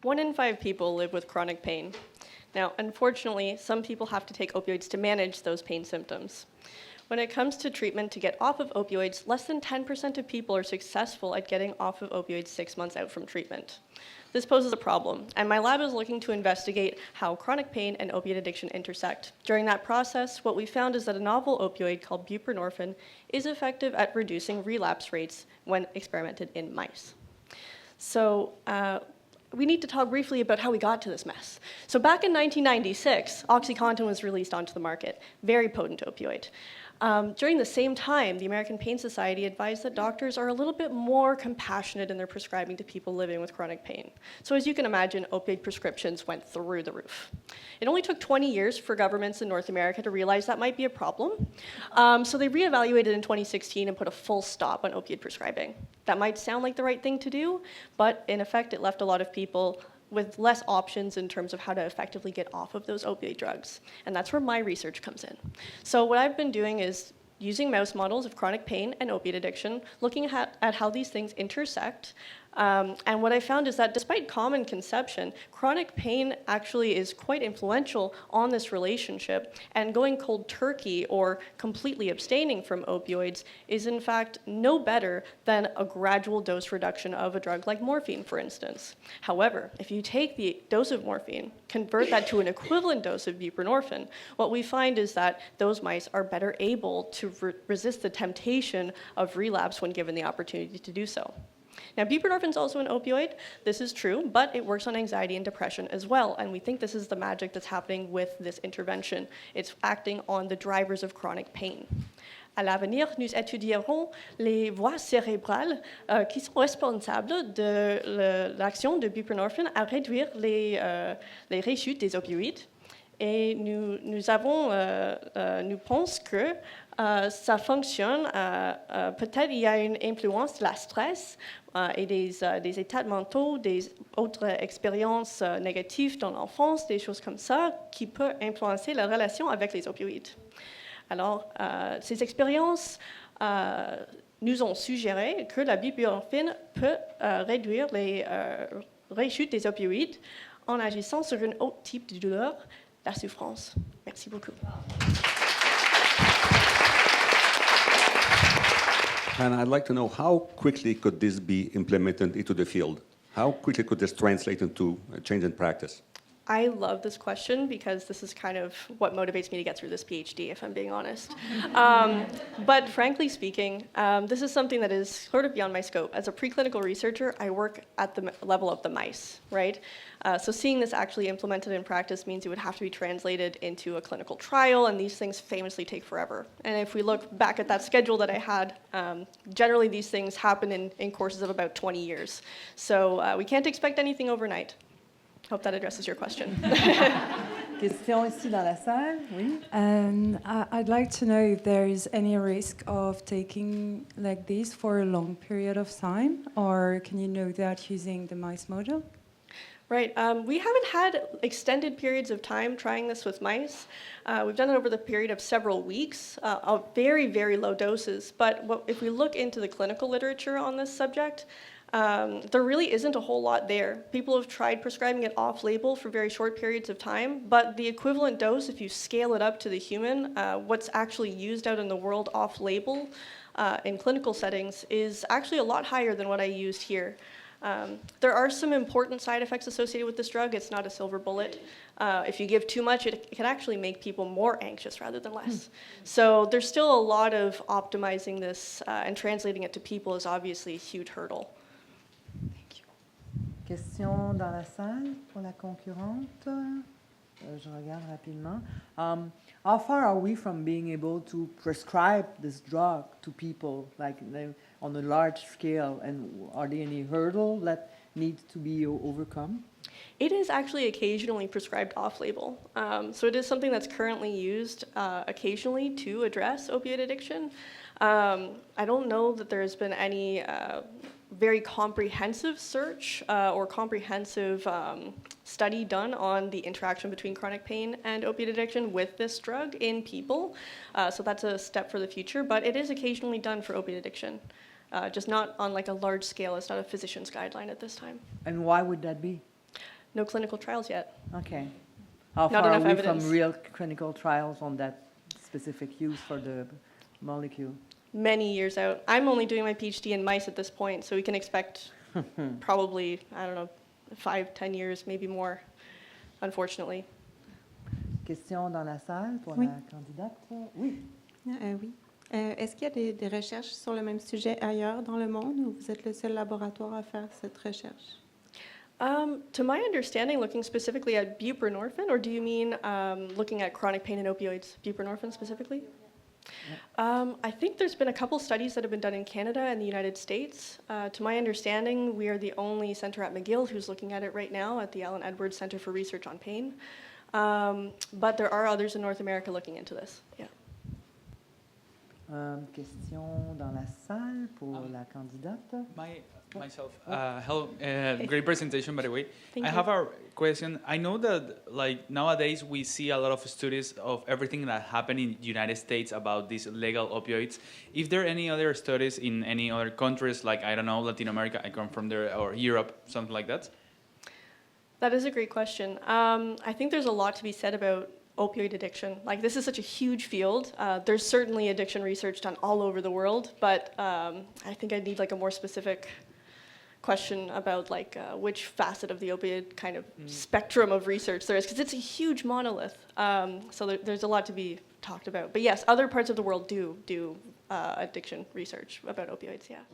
1 in 5 people live with chronic pain. Now, unfortunately, some people have to take opioids to manage those pain symptoms. When it comes to treatment to get off of opioids, less than 10% of people are successful at getting off of opioids 6 months out from treatment. This poses a problem, and my lab is looking to investigate how chronic pain and opiate addiction intersect. During that process, what we found is that a novel opioid called buprenorphine is effective at reducing relapse rates when experimented in mice. So, we need to talk briefly about how we got to this mess. So back in 1996, OxyContin was released onto the market, very potent opioid. During the same time, the American Pain Society advised that doctors are a little bit more compassionate in their prescribing to people living with chronic pain. So as you can imagine, opioid prescriptions went through the roof. It only took 20 years for governments in North America to realize that might be a problem. So they reevaluated in 2016 and put a full stop on opioid prescribing. That might sound like the right thing to do, but in effect, it left a lot of people with less options in terms of how to effectively get off of those opioid drugs. And that's where my research comes in. So what I've been doing is using mouse models of chronic pain and opiate addiction, looking at how these things intersect. And what I found is that despite common conception, chronic pain actually is quite influential on this relationship, and going cold turkey or completely abstaining from opioids is in fact no better than a gradual dose reduction of a drug like morphine, for instance. However, if you take the dose of morphine, convert that to an equivalent dose of buprenorphine, what we find is that those mice are better able to resist the temptation of relapse when given the opportunity to do so. Now, buprenorphine is also an opioid. This is true, but it works on anxiety and depression as well, and we think this is the magic that's happening with this intervention. It's acting on the drivers of chronic pain. À l'avenir, nous étudierons les voies cérébrales qui sont responsables de l'action de buprenorphine à réduire les rechutes des opioïdes. Et nous pensons que ça fonctionne. Peut-être il y a une influence de la stress et des états mentaux, des autres expériences négatives dans l'enfance, des choses comme ça, qui peuvent influencer la relation avec les opioïdes. Alors, ces expériences nous ont suggéré que la buprenorphine peut réduire les rechutes des opioïdes en agissant sur un autre type de douleur, la souffrance. Merci beaucoup. And I'd like to know, how quickly could this be implemented into the field? How quickly could this translate into a change in practice? I love this question because this is kind of what motivates me to get through this PhD, if I'm being honest. But frankly speaking, this is something that is sort of beyond my scope. As a preclinical researcher, I work at the level of the mice, right? So seeing this actually implemented in practice means it would have to be translated into a clinical trial, and these things famously take forever. And if we look back at that schedule that I had, generally these things happen in courses of about 20 years. So we can't expect anything overnight. Hope that addresses your question. Question ici dans la salle, oui. I'd like to know if there is any risk of taking like this for a long period of time, or can you know that using the mice model? Right. We haven't had extended periods of time trying this with mice. We've done it over the period of several weeks, of very, very low doses. But if we look into the clinical literature on this subject, there really isn't a whole lot there. People have tried prescribing it off-label for very short periods of time, but the equivalent dose, if you scale it up to the human, what's actually used out in the world off-label in clinical settings is actually a lot higher than what I used here. There are some important side effects associated with this drug. It's not a silver bullet. If you give too much, it can actually make people more anxious rather than less. So there's still a lot of optimizing this, and translating it to people is obviously a huge hurdle. Question dans la salle pour la concurrente. Je regarde rapidement. How far are we from being able to prescribe this drug to people, like on a large scale? And are there any hurdles that need to be overcome? It is actually occasionally prescribed off-label. So it is something that's currently used occasionally to address opiate addiction. I don't know that there's been any very comprehensive search or comprehensive study done on the interaction between chronic pain and opiate addiction with this drug in people. So that's a step for the future, but it is occasionally done for opiate addiction, just not on like a large scale. It's not a physician's guideline at this time. And why would that be? No clinical trials yet. Okay. How Not far enough are we evidence. from real clinical trials on that specific use for the molecule? Many years out. I'm only doing my PhD in mice at this point, so we can expect probably, I don't know, 5, 10 years, maybe more, unfortunately. Question dans la salle pour Oui. la candidate. Oui. Oui. Est-ce qu'il y a des recherches sur le même sujet ailleurs dans le monde ou vous êtes le seul laboratoire à faire cette recherche? To my understanding, looking specifically at buprenorphine, or do you mean looking at chronic pain and opioids, buprenorphine specifically? I think there's been a couple studies that have been done in Canada and the United States. To my understanding, we are the only center at McGill who's looking at it right now at the Allen Edwards Center for Research on Pain. But there are others in North America looking into this. Yeah. Question dans la salle pour la candidate. Myself. Hello. Great presentation, by the way. Thank I you. have a question. I know that, like, nowadays we see a lot of studies of everything that happened in the United States about these legal opioids. If there are any other studies in any other countries, like, I don't know, Latin America, I come from there, or Europe, something like that? That is a great question. I think there's a lot to be said about opioid addiction. Like, this is such a huge field. There's certainly addiction research done all over the world, but I think I need like a more specific question about like which facet of the opioid kind of spectrum of research there is, because it's a huge monolith. So there's a lot to be talked about. But yes, other parts of the world do addiction research about opioids, yeah.